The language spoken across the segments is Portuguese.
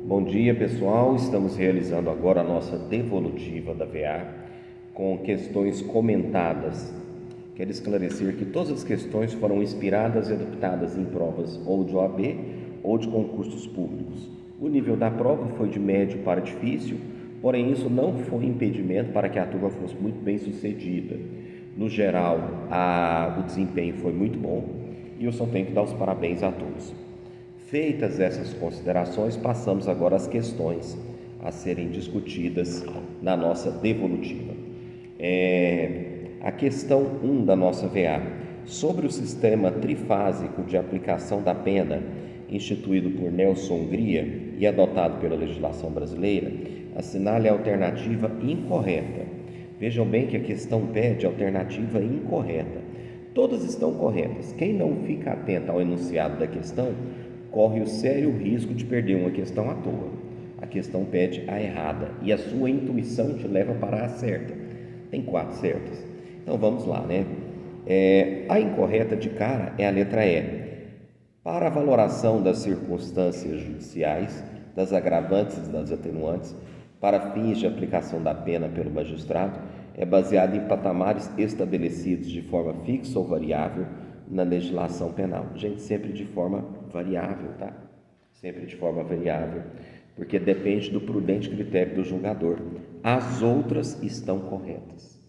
Bom dia, pessoal. Estamos realizando agora a nossa devolutiva da VA com questões comentadas. Quero esclarecer que todas as questões foram inspiradas e adaptadas em provas ou de OAB ou de concursos públicos. O nível da prova foi de médio para difícil, porém isso não foi impedimento para que a turma fosse muito bem sucedida. No geral, o desempenho foi muito bom e eu só tenho que dar os parabéns a todos. Feitas essas considerações, passamos agora às questões a serem discutidas na nossa devolutiva. A questão 1 da nossa VA, sobre o sistema trifásico de aplicação da pena instituído por Nelson Hungria e adotado pela legislação brasileira, assinale a alternativa incorreta. Vejam bem que a questão pede alternativa incorreta. Todas estão corretas. Quem não fica atento ao enunciado da questão corre o sério risco de perder uma questão à toa. A questão pede a errada e a sua intuição te leva para a certa. Tem 4 certas. Então vamos lá, né? A incorreta de cara é a letra E. Para a valoração das circunstâncias judiciais, das agravantes e das atenuantes, para fins de aplicação da pena pelo magistrado, é baseado em patamares estabelecidos de forma fixa ou variável na legislação penal. Gente, sempre de forma variável, tá? Sempre de forma variável, porque depende do prudente critério do julgador. As outras estão corretas.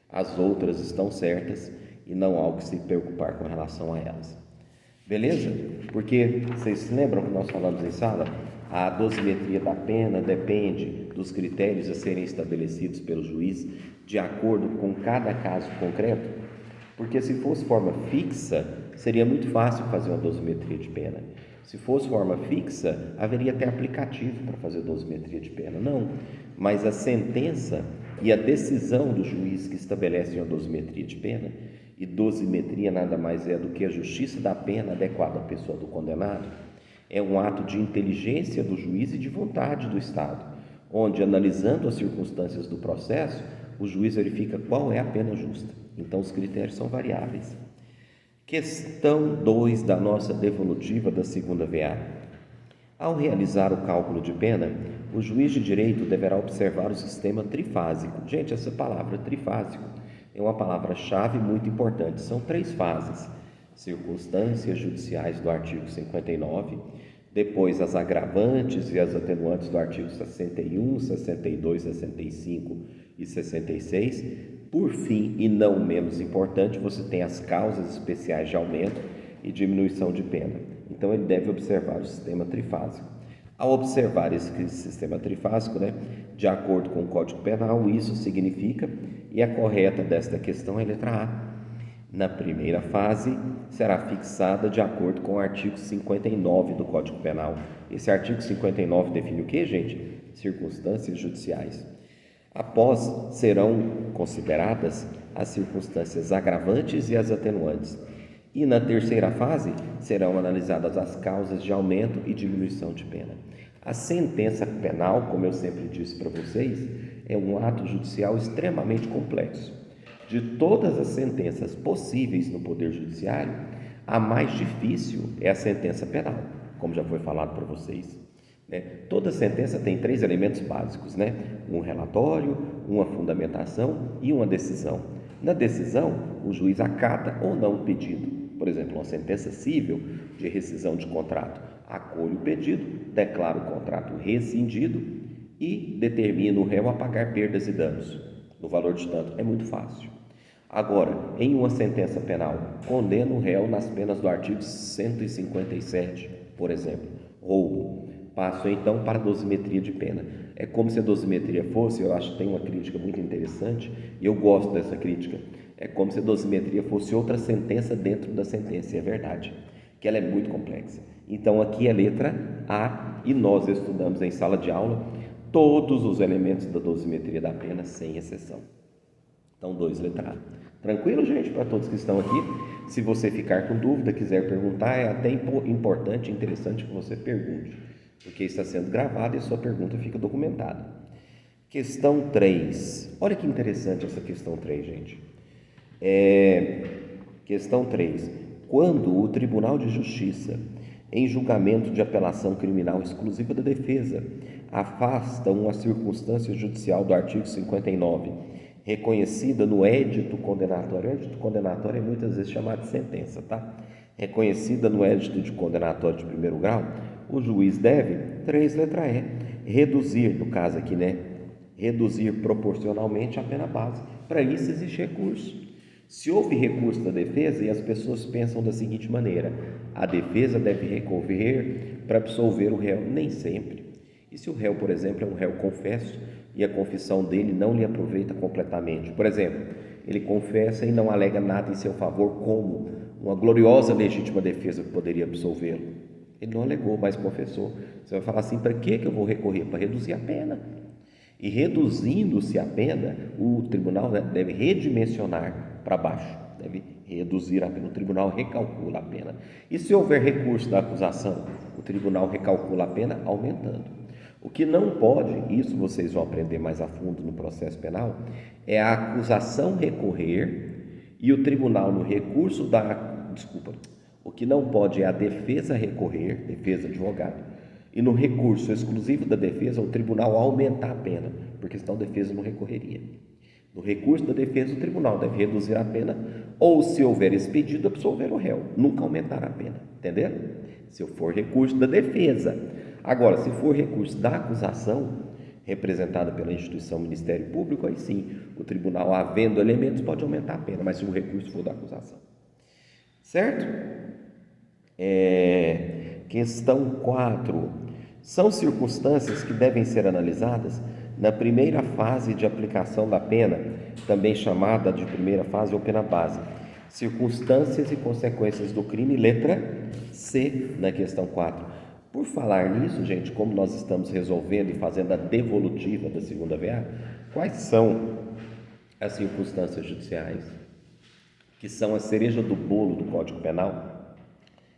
As outras estão certas e não há o que se preocupar com relação a elas. Beleza? Porque vocês se lembram que nós falamos em sala? A dosimetria da pena depende dos critérios a serem estabelecidos pelo juiz de acordo com cada caso concreto. Porque se fosse forma fixa, seria muito fácil fazer uma dosimetria de pena. Se fosse forma fixa, haveria até aplicativo para fazer dosimetria de pena. Não, mas a sentença e a decisão do juiz que estabelece uma dosimetria de pena, e dosimetria nada mais é do que a justiça da pena adequada à pessoa do condenado, é um ato de inteligência do juiz e de vontade do Estado, onde, analisando as circunstâncias do processo, o juiz verifica qual é a pena justa. Então, os critérios são variáveis. Questão 2 da nossa devolutiva da segunda VA. Ao realizar o cálculo de pena, o juiz de direito deverá observar o sistema trifásico. Gente, essa palavra trifásico é uma palavra-chave muito importante. São 3 fases: circunstâncias judiciais do artigo 59, depois as agravantes e as atenuantes do artigo 61, 62, 65 e 66. Por fim, e não menos importante, você tem as causas especiais de aumento e diminuição de pena. Então, ele deve observar o sistema trifásico. Ao observar esse sistema trifásico, de acordo com o Código Penal, isso significa, e a correta desta questão é a letra A. Na primeira fase, será fixada de acordo com o artigo 59 do Código Penal. Esse artigo 59 define o que, gente? Circunstâncias judiciais. Após, serão consideradas as circunstâncias agravantes e as atenuantes. E na terceira fase, serão analisadas as causas de aumento e diminuição de pena. A sentença penal, como eu sempre disse para vocês, é um ato judicial extremamente complexo. De todas as sentenças possíveis no Poder Judiciário, a mais difícil é a sentença penal, como já foi falado para vocês. Toda sentença tem 3 elementos básicos, um relatório, uma fundamentação e uma decisão. Na decisão, o juiz acata ou não o pedido. Por exemplo, uma sentença civil de rescisão de contrato, acolhe o pedido, declara o contrato rescindido e determina o réu a pagar perdas e danos no valor de tanto. É muito fácil. Agora, em uma sentença penal, condena o réu nas penas do artigo 157, por exemplo, roubo. Passo então para a dosimetria de pena. É como se a dosimetria fosse, eu acho que tem uma crítica muito interessante, e eu gosto dessa crítica, é como se a dosimetria fosse outra sentença dentro da sentença, e é verdade, que ela é muito complexa. Então aqui é a letra A, e nós estudamos em sala de aula todos os elementos da dosimetria da pena, sem exceção. Então, 2, letra A. Tranquilo, gente, para todos que estão aqui? Se você ficar com dúvida, quiser perguntar, é até importante e interessante que você pergunte, porque está sendo gravado e a sua pergunta fica documentada. Questão 3. Olha que interessante essa questão 3, gente. Questão 3. Quando o Tribunal de Justiça em julgamento de apelação criminal exclusiva da defesa, afasta uma circunstância judicial do artigo 59, reconhecida no édito condenatório. O édito condenatório é muitas vezes chamado de sentença, tá? Reconhecida no édito de condenatório de primeiro grau, o juiz deve, 3 letra E, reduzir, no caso aqui, né? Reduzir proporcionalmente a pena base. Para isso existe recurso. Se houve recurso da defesa, e as pessoas pensam da seguinte maneira: a defesa deve recorrer para absolver o réu. Nem sempre. E se o réu, por exemplo, é um réu confesso e a confissão dele não lhe aproveita completamente? Por exemplo, ele confessa e não alega nada em seu favor, como uma gloriosa legítima defesa que poderia absolvê-lo. Ele não alegou, mas confessou. Você vai falar assim: para que eu vou recorrer? Para reduzir a pena. E reduzindo-se a pena, o tribunal deve redimensionar para baixo, deve reduzir a pena. O tribunal recalcula a pena. E se houver recurso da acusação, o tribunal recalcula a pena aumentando. O que não pode, isso vocês vão aprender mais a fundo no processo penal, é a acusação recorrer e o tribunal no recurso o que não pode é a defesa recorrer, defesa advogado, e no recurso exclusivo da defesa, o tribunal aumentar a pena, porque senão a defesa não recorreria. No recurso da defesa, o tribunal deve reduzir a pena, ou, se houver expedido, absolver o réu, nunca aumentar a pena, entenderam? Se for recurso da defesa. Agora, se for recurso da acusação, representada pela instituição Ministério Público, aí sim, o tribunal, havendo elementos, pode aumentar a pena, mas se o recurso for da acusação. Certo? Questão 4. São circunstâncias que devem ser analisadas na primeira fase de aplicação da pena, também chamada de primeira fase ou pena base. Circunstâncias e consequências do crime, letra C, na questão 4. Por falar nisso, gente, como nós estamos resolvendo e fazendo a devolutiva da segunda VA, quais são as circunstâncias judiciais que são a cereja do bolo do Código Penal?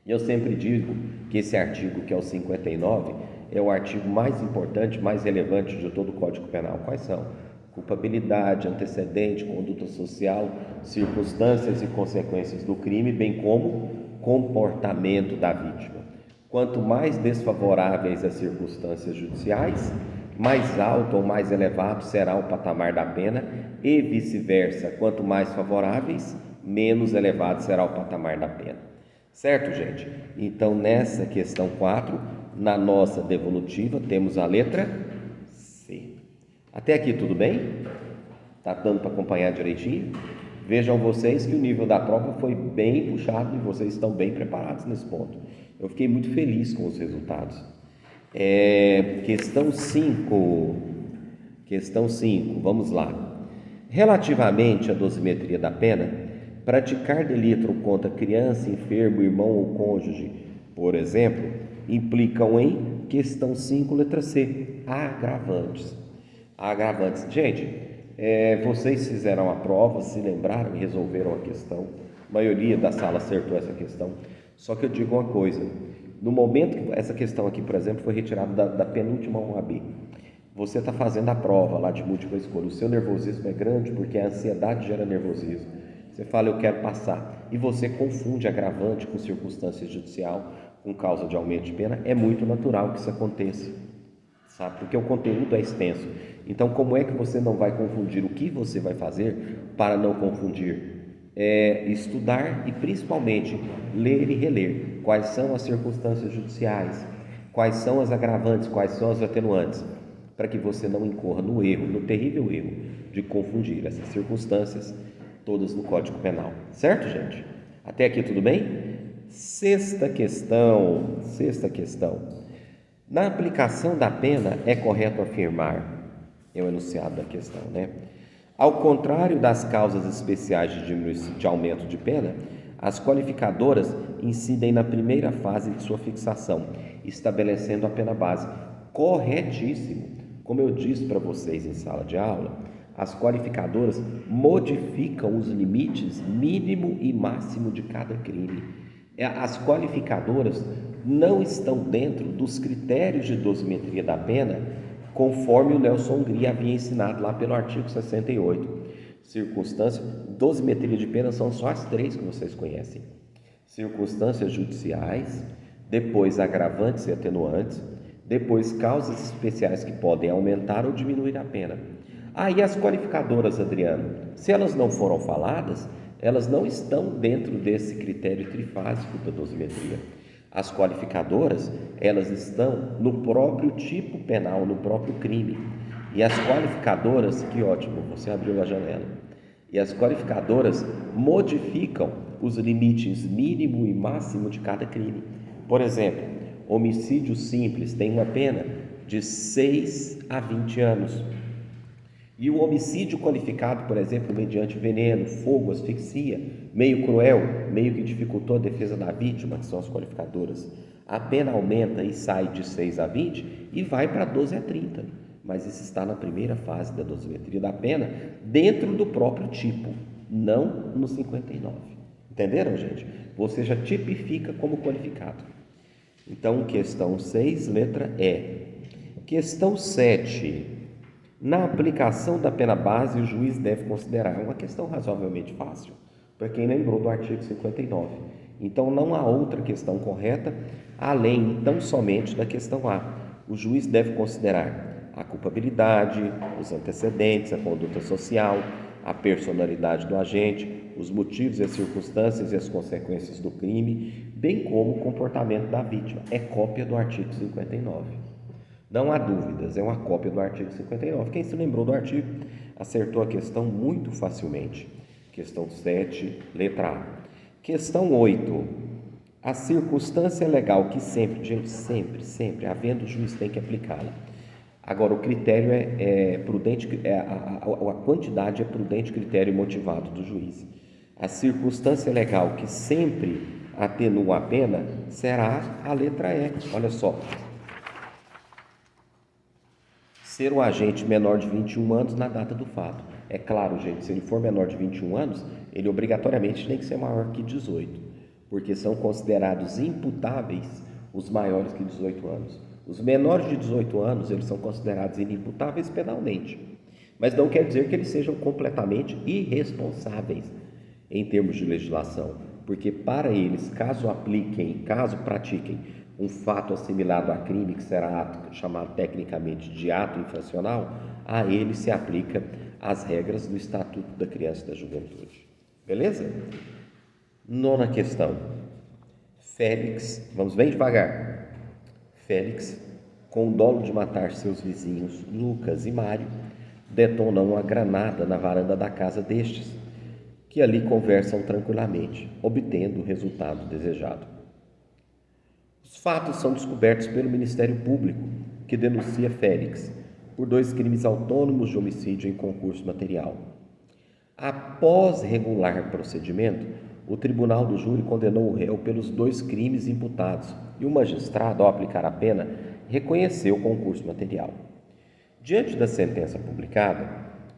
E eu sempre digo que esse artigo, que é o 59, é o artigo mais importante, mais relevante de todo o Código Penal. Quais são? Culpabilidade, antecedente, conduta social, circunstâncias e consequências do crime, bem como comportamento da vítima. Quanto mais desfavoráveis as circunstâncias judiciais, mais alto ou mais elevado será o patamar da pena, e vice-versa. Quanto mais favoráveis, menos elevado será o patamar da pena. Certo, gente? Então, nessa questão 4, na nossa devolutiva, temos a letra C. Até aqui tudo bem? Está dando para acompanhar direitinho? Vejam vocês que o nível da prova foi bem puxado e vocês estão bem preparados nesse ponto. Eu fiquei muito feliz com os resultados. Questão 5. Questão 5, vamos lá. Relativamente à dosimetria da pena, praticar delito contra criança, enfermo, irmão ou cônjuge, por exemplo, implicam em questão 5, letra C, agravantes. Agravantes. Gente, vocês fizeram a prova, se lembraram e resolveram a questão. A maioria da sala acertou essa questão. Só que eu digo uma coisa: no momento que essa questão aqui, por exemplo, foi retirada da penúltima OAB, você está fazendo a prova lá de múltipla escolha, o seu nervosismo é grande porque a ansiedade gera nervosismo. Você fala: eu quero passar, e você confunde agravante com circunstância judicial, com causa de aumento de pena. É muito natural que isso aconteça, sabe? Porque o conteúdo é extenso. Então, como é que você não vai confundir? O que você vai fazer para não confundir? Estudar e, principalmente, ler e reler quais são as circunstâncias judiciais, quais são as agravantes, quais são as atenuantes, para que você não incorra no erro, no terrível erro de confundir essas circunstâncias todas no Código Penal. Certo, gente? Até aqui tudo bem? Sexta questão. Na aplicação da pena, é correto afirmar, é o enunciado da questão, né? Ao contrário das causas especiais de aumento de pena, as qualificadoras incidem na primeira fase de sua fixação, estabelecendo a pena base. Corretíssimo. Como eu disse para vocês em sala de aula, as qualificadoras modificam os limites mínimo e máximo de cada crime. As qualificadoras não estão dentro dos critérios de dosimetria da pena, conforme o Nelson Gri havia ensinado lá pelo artigo 68. Circunstância, dosimetria de pena são só as 3 que vocês conhecem: circunstâncias judiciais, depois agravantes e atenuantes, depois causas especiais que podem aumentar ou diminuir a pena. E as qualificadoras, Adriano, se elas não foram faladas, elas não estão dentro desse critério trifásico da dosimetria. As qualificadoras, elas estão no próprio tipo penal, no próprio crime. E as qualificadoras, que ótimo, você abriu a janela. E as qualificadoras modificam os limites mínimo e máximo de cada crime. Por exemplo, homicídio simples tem uma pena de 6 a 20 anos. E o homicídio qualificado, por exemplo, mediante veneno, fogo, asfixia, meio cruel, meio que dificultou a defesa da vítima, que são as qualificadoras, a pena aumenta e sai de 6 a 20 e vai para 12 a 30. Mas isso está na primeira fase da dosimetria da pena, dentro do próprio tipo, não no 59. Entenderam, gente? Você já tipifica como qualificado. Então, questão 6, letra E. Questão 7. Na aplicação da pena base, o juiz deve considerar uma questão razoavelmente fácil, para quem lembrou do artigo 59. Então, não há outra questão correta, além, tão somente da questão A. O juiz deve considerar a culpabilidade, os antecedentes, a conduta social, a personalidade do agente, os motivos e as circunstâncias e as consequências do crime, bem como o comportamento da vítima. É cópia do artigo 59. Não há dúvidas, é uma cópia do artigo 59. Quem se lembrou do artigo acertou a questão muito facilmente. Questão 7, letra A. Questão 8. A circunstância legal que sempre, gente, sempre, havendo o juiz tem que aplicá-la. Agora, o critério é prudente, a quantidade é prudente critério motivado do juiz. A circunstância legal que sempre atenua a pena será a letra E. Olha só. Ser o agente menor de 21 anos na data do fato. É claro, gente, se ele for menor de 21 anos, ele obrigatoriamente tem que ser maior que 18, porque são considerados imputáveis os maiores que 18 anos. Os menores de 18 anos, eles são considerados inimputáveis penalmente, mas não quer dizer que eles sejam completamente irresponsáveis em termos de legislação, porque para eles, caso pratiquem um fato assimilado a crime, que será chamado tecnicamente de ato infracional, a ele se aplica as regras do Estatuto da Criança e da Juventude. Beleza? 9ª questão. Félix, vamos bem devagar. Félix, com o dolo de matar seus vizinhos Lucas e Mário, detonam uma granada na varanda da casa destes, que ali conversam tranquilamente, obtendo o resultado desejado. Os fatos são descobertos pelo Ministério Público, que denuncia Félix por 2 crimes autônomos de homicídio em concurso material. Após regular procedimento, o tribunal do júri condenou o réu pelos 2 crimes imputados e o magistrado, ao aplicar a pena, reconheceu o concurso material. Diante da sentença publicada,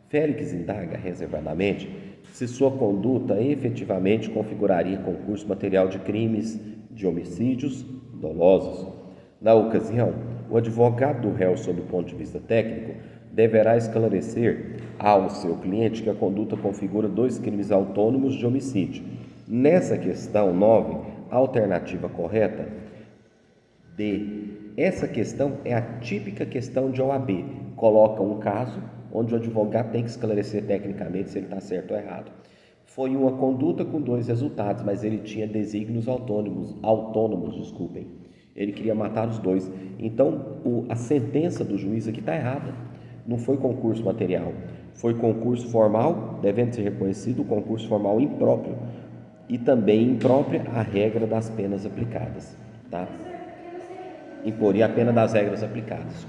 Félix indaga reservadamente se sua conduta efetivamente configuraria concurso material de crimes de homicídios dolosos. Na ocasião, o advogado do réu, sob o ponto de vista técnico, deverá esclarecer ao seu cliente que a conduta configura 2 crimes autônomos de homicídio. Nessa questão 9, a alternativa correta D. Essa questão é a típica questão de OAB. Coloca um caso onde o advogado tem que esclarecer tecnicamente se ele está certo ou errado. Foi uma conduta com 2 resultados, mas ele tinha desígnios autônomos, Ele queria matar os 2. Então, a sentença do juiz aqui está errada. Não foi concurso material, foi concurso formal, devendo ser reconhecido o concurso formal impróprio e também imprópria a regra das penas aplicadas, tá? Imporia a pena das regras aplicadas,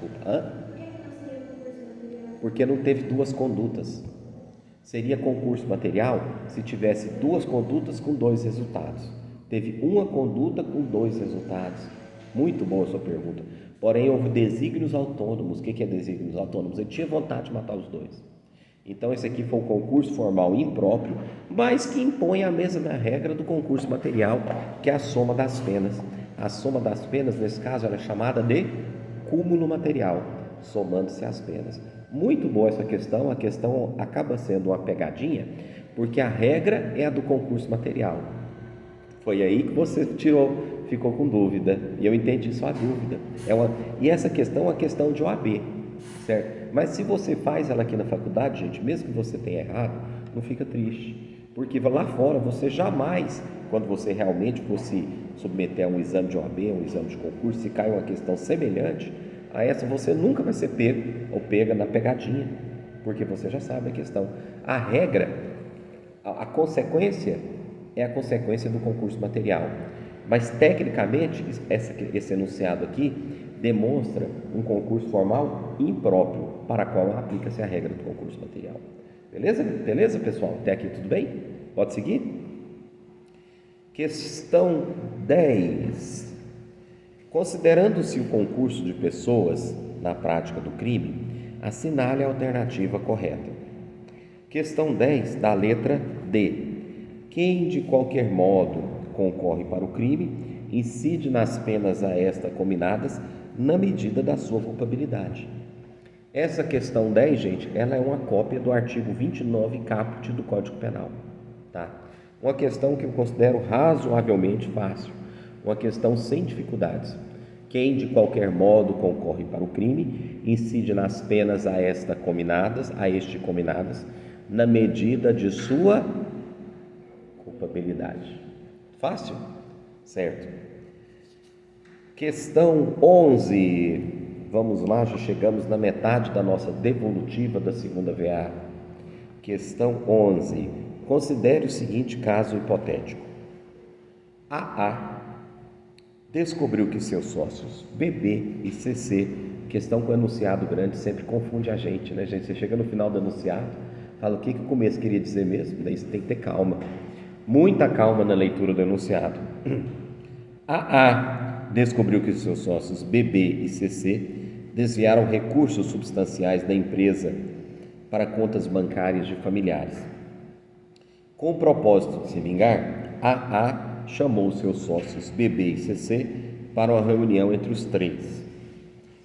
Porque não teve 2 condutas. Seria concurso material se tivesse 2 condutas com 2 resultados. Teve uma conduta com 2 resultados. Muito boa a sua pergunta. Porém, houve desígnios autônomos. O que é desígnios autônomos? Ele tinha vontade de matar os 2. Então, esse aqui foi um concurso formal impróprio, mas que impõe a mesma regra do concurso material, que é a soma das penas. A soma das penas, nesse caso, ela é chamada de cúmulo material, somando-se as penas. Muito boa essa questão. A questão acaba sendo uma pegadinha, porque a regra é a do concurso material. Foi aí que você ficou com dúvida. E eu entendi sua dúvida. E essa questão é uma questão de OAB, certo? Mas se você faz ela aqui na faculdade, gente, mesmo que você tenha errado, não fica triste. Porque lá fora você jamais, quando você realmente for se submeter a um exame de OAB, um exame de concurso, se cai uma questão semelhante a essa, você nunca vai ser pego ou pega na pegadinha, porque você já sabe a questão. A regra, a consequência é a consequência do concurso material. Mas, tecnicamente, esse enunciado aqui demonstra um concurso formal impróprio, para qual aplica-se a regra do concurso material. Beleza? Beleza, pessoal? Até aqui tudo bem? Pode seguir? Questão 10. Considerando-se o concurso de pessoas na prática do crime, assinale a alternativa correta. Questão 10, da letra D. Quem de qualquer modo concorre para o crime, incide nas penas a esta cominadas na medida da sua culpabilidade. Essa questão 10, gente, ela é uma cópia do artigo 29 caput do Código Penal, tá? Uma questão que eu considero razoavelmente fácil, uma questão sem dificuldades. Quem de qualquer modo concorre para o crime, incide nas penas a este cominadas, na medida de sua culpabilidade. Fácil? Certo. Questão 11. Vamos lá, já chegamos na metade da nossa devolutiva da segunda VA. Questão 11. Considere o seguinte caso hipotético. AA descobriu que seus sócios BB e CC, questão com enunciado grande sempre confunde a gente, né, gente? Você chega no final do enunciado, fala o que o começo queria dizer mesmo, daí você tem que ter calma, muita calma na leitura do enunciado. AA descobriu que seus sócios BB e CC desviaram recursos substanciais da empresa para contas bancárias de familiares. Com o propósito de se vingar, AA chamou seus sócios BB e CC para uma reunião entre os três.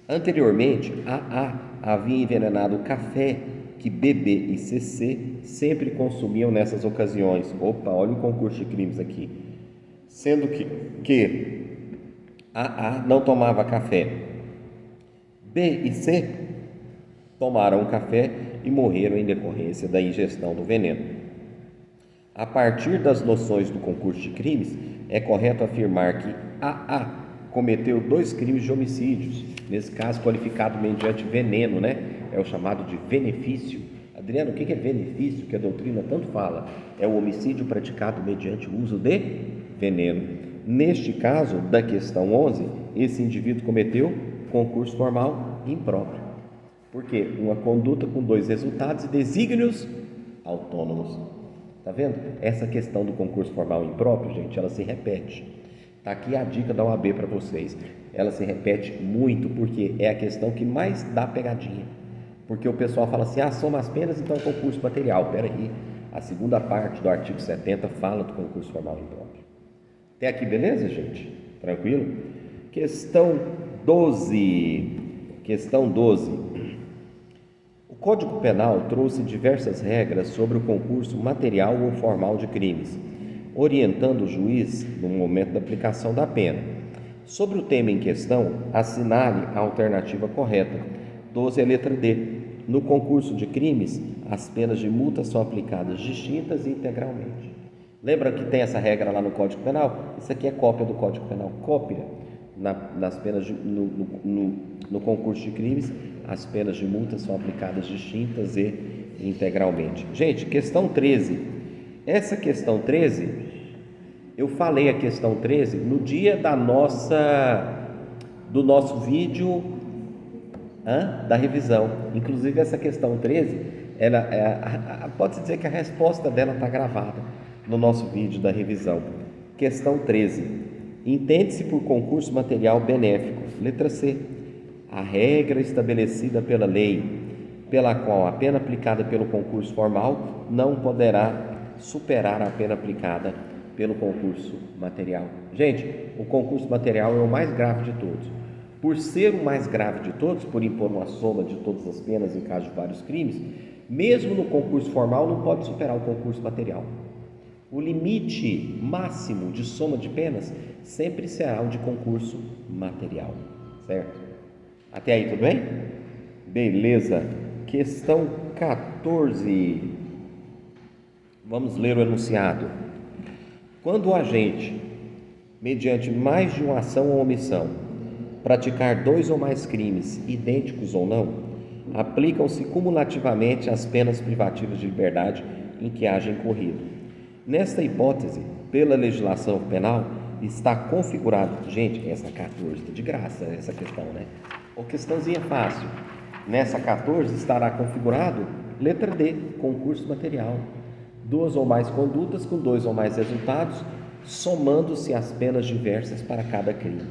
Anteriormente, AA havia envenenado o café que BB e CC sempre consumiam nessas ocasiões. Opa, olha o concurso de crimes aqui. Sendo que AA não tomava café. B e C tomaram o café e morreram em decorrência da ingestão do veneno. A partir das noções do concurso de crimes, é correto afirmar que AA cometeu 2 crimes de homicídios, nesse caso qualificado mediante veneno, né? É o chamado de benefício. Adriano, o que é benefício? Que a doutrina tanto fala. É o homicídio praticado mediante o uso de veneno. Neste caso, da questão 11, esse indivíduo cometeu concurso formal impróprio. Por quê? Uma conduta com 2 resultados e desígnios autônomos. Tá vendo? Essa questão do concurso formal impróprio, gente, ela se repete. Tá aqui a dica da OAB para vocês. Ela se repete muito porque é a questão que mais dá pegadinha. Porque o pessoal fala assim, soma as penas, então é concurso material. Peraí, a segunda parte do artigo 70 fala do concurso formal impróprio. Até aqui, beleza, gente? Tranquilo? Questão 12. Questão 12. O Código Penal trouxe diversas regras sobre o concurso material ou formal de crimes, orientando o juiz no momento da aplicação da pena. Sobre o tema em questão, assinale a alternativa correta. 12 é a letra D. No concurso de crimes, as penas de multa são aplicadas distintas e integralmente. Lembra que tem essa regra lá no Código Penal? Isso aqui é cópia do Código Penal. Cópia nas penas no concurso de crimes, as penas de multa são aplicadas distintas e integralmente. Gente, questão 13. Essa questão 13, eu falei a questão 13 no dia do nosso vídeo da revisão. Inclusive essa questão 13, pode-se dizer que a resposta dela está gravada no nosso vídeo da revisão. Questão 13. Entende-se por concurso material benéfico. Letra C. A regra estabelecida pela lei, pela qual a pena aplicada pelo concurso formal não poderá superar a pena aplicada pelo concurso material. Gente, o concurso material é o mais grave de todos. Por ser o mais grave de todos, por impor uma soma de todas as penas em caso de vários crimes, mesmo no concurso formal não pode superar o concurso material. O limite máximo de soma de penas sempre será o de concurso material, certo? Até aí tudo bem? Beleza. Questão 14. Vamos ler o enunciado. Quando o agente, mediante mais de uma ação ou omissão, praticar 2 ou mais crimes, idênticos ou não, aplicam-se cumulativamente as penas privativas de liberdade em que haja incorrido. Nesta hipótese, pela legislação penal, está configurado. Gente, essa 14 está de graça, essa questão, né? Ou questãozinha fácil. Nessa 14 estará configurado, letra D, concurso material. 2 ou mais condutas com 2 ou mais resultados, somando-se as penas diversas para cada crime.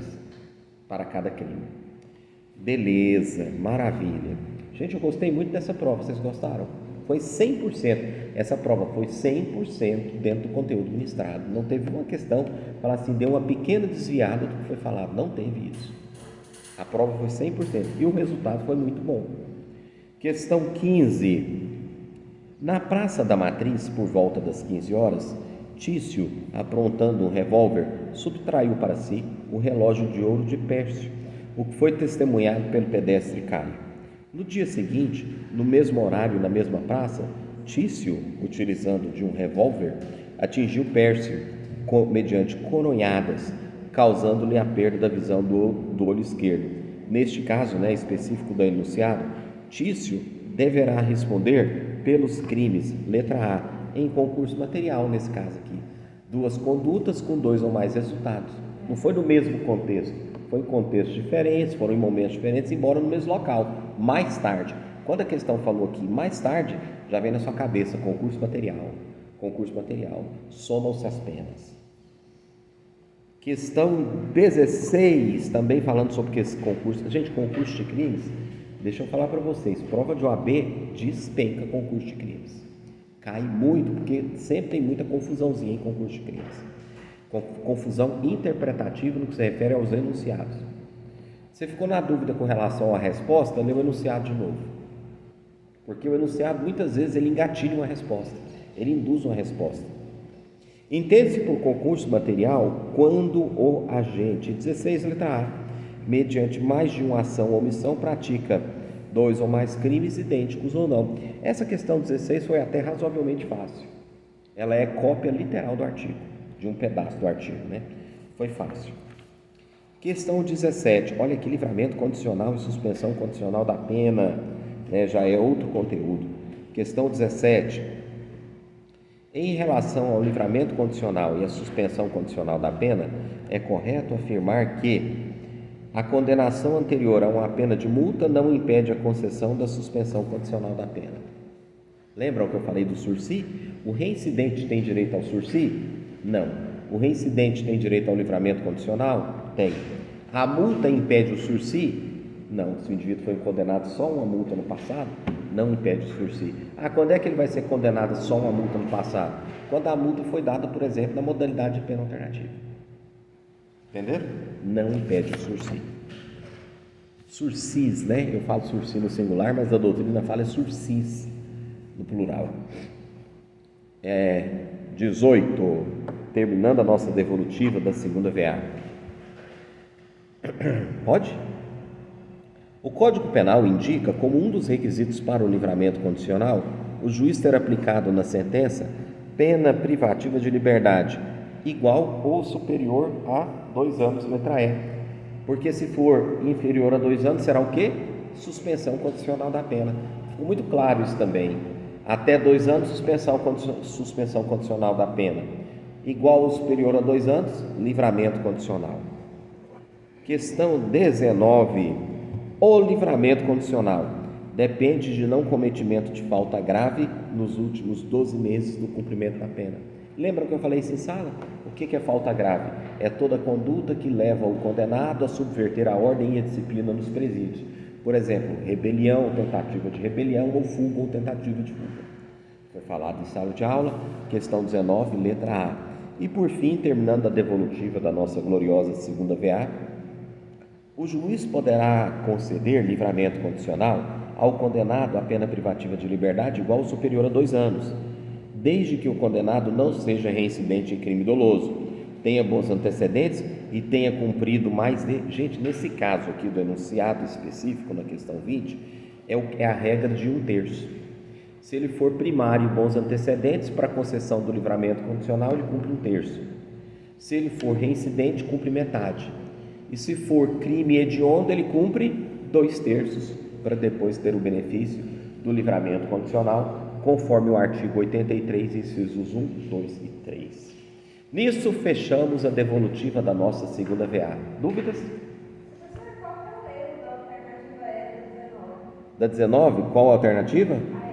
Beleza, maravilha. Gente, eu gostei muito dessa prova, vocês gostaram? Foi 100%, essa prova foi 100% dentro do conteúdo ministrado. Não teve uma questão, falar assim, deu uma pequena desviada do que foi falado, não teve isso. A prova foi 100% e o resultado foi muito bom. Questão 15. Na Praça da Matriz, por volta das 15 horas, Tício, aprontando um revólver, subtraiu para si o relógio de ouro de Pércio, o que foi testemunhado pelo pedestre Caio. No dia seguinte, no mesmo horário, na mesma praça, Tício, utilizando de um revólver, atingiu Pércio mediante coronhadas, causando-lhe a perda da visão do olho esquerdo. Neste caso, específico do enunciado, Tício deverá responder pelos crimes, letra A, em concurso material, nesse caso aqui. 2 condutas com 2 ou mais resultados. Não foi no mesmo contexto. Foi em contextos diferentes, foram em momentos diferentes, embora no mesmo local, mais tarde. Quando a questão falou aqui mais tarde, já vem na sua cabeça concurso material, somam-se as penas. Questão 16, também falando sobre esse concurso. Gente, concurso de crimes, deixa eu falar para vocês, prova de OAB despenca concurso de crimes. Cai muito, porque sempre tem muita confusãozinha em concurso de crimes. Confusão interpretativa no que se refere aos enunciados. Você ficou na dúvida com relação à resposta, lê o enunciado de novo. Porque o enunciado, muitas vezes, ele engatilha uma resposta, ele induz uma resposta. Entende-se por concurso material quando o agente, 16, letra A, mediante mais de uma ação ou omissão, pratica 2 ou mais crimes idênticos ou não. Essa questão 16 foi até razoavelmente fácil. Ela é cópia literal do artigo, de um pedaço do artigo, Foi fácil. Questão 17, olha que livramento condicional e suspensão condicional da pena, já é outro conteúdo. Questão 17, em relação ao livramento condicional e à suspensão condicional da pena, é correto afirmar que a condenação anterior a uma pena de multa não impede a concessão da suspensão condicional da pena. Lembram que eu falei do sursi? O reincidente tem direito ao sursi? Não. O reincidente tem direito ao livramento condicional? Tem. A multa impede o sursi? Não. Se o indivíduo foi condenado só uma multa no passado, não impede o sursi. Quando é que ele vai ser condenado só uma multa no passado? Quando a multa foi dada, por exemplo, na modalidade de pena alternativa. Entenderam? Não impede o sursi. Sursis, Eu falo sursi no singular, mas a doutrina fala sursis no plural. 18, terminando a nossa devolutiva da segunda VA. Pode? O Código Penal indica como um dos requisitos para o livramento condicional o juiz ter aplicado na sentença pena privativa de liberdade igual ou superior a 2 anos, letra E. Porque se for inferior a 2 anos, será o quê? Suspensão condicional da pena. Ficou muito claro isso também. Até 2 anos, suspensão condicional da pena. Igual ou superior a 2 anos, livramento condicional. Questão 19. O livramento condicional depende de não cometimento de falta grave nos últimos 12 meses do cumprimento da pena. Lembra que eu falei isso em sala? O que é falta grave? É toda conduta que leva o condenado a subverter a ordem e a disciplina nos presídios. Por exemplo, rebelião, tentativa de rebelião, ou fuga ou tentativa de fuga. Foi falado em sala de aula, questão 19, letra A. E por fim, terminando a devolutiva da nossa gloriosa segunda VA, o juiz poderá conceder livramento condicional ao condenado à pena privativa de liberdade igual ou superior a 2 anos, desde que o condenado não seja reincidente em crime doloso, tenha bons antecedentes e tenha cumprido mais de... Gente, nesse caso aqui do enunciado específico, na questão 20, é a regra de 1/3. Se ele for primário e bons antecedentes, para concessão do livramento condicional, ele cumpre 1/3. Se ele for reincidente, cumpre metade. E se for crime hediondo, ele cumpre 2/3, para depois ter o benefício do livramento condicional, conforme o artigo 83, incisos 1, 2 e 3. Nisso, fechamos a devolutiva da nossa segunda VA. Dúvidas? Professor, qual que é o erro da alternativa E da 19? Da 19, qual a alternativa? A E.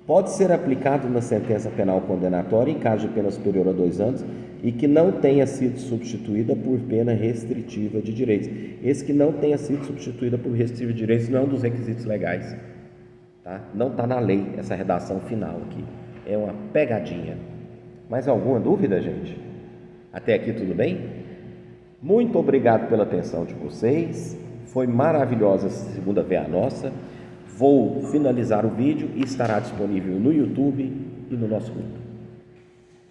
Pode ser aplicado na sentença penal condenatória em caso de pena superior a 2 anos e que não tenha sido substituída por pena restritiva de direitos. Esse que não tenha sido substituída por restritiva de direitos não é um dos requisitos legais, tá? Não está na lei essa redação final aqui. É uma pegadinha. Mais alguma dúvida, gente? Até aqui tudo bem? Muito obrigado pela atenção de vocês. Foi maravilhosa essa segunda VA nossa. Vou finalizar o vídeo e estará disponível no YouTube e no nosso grupo.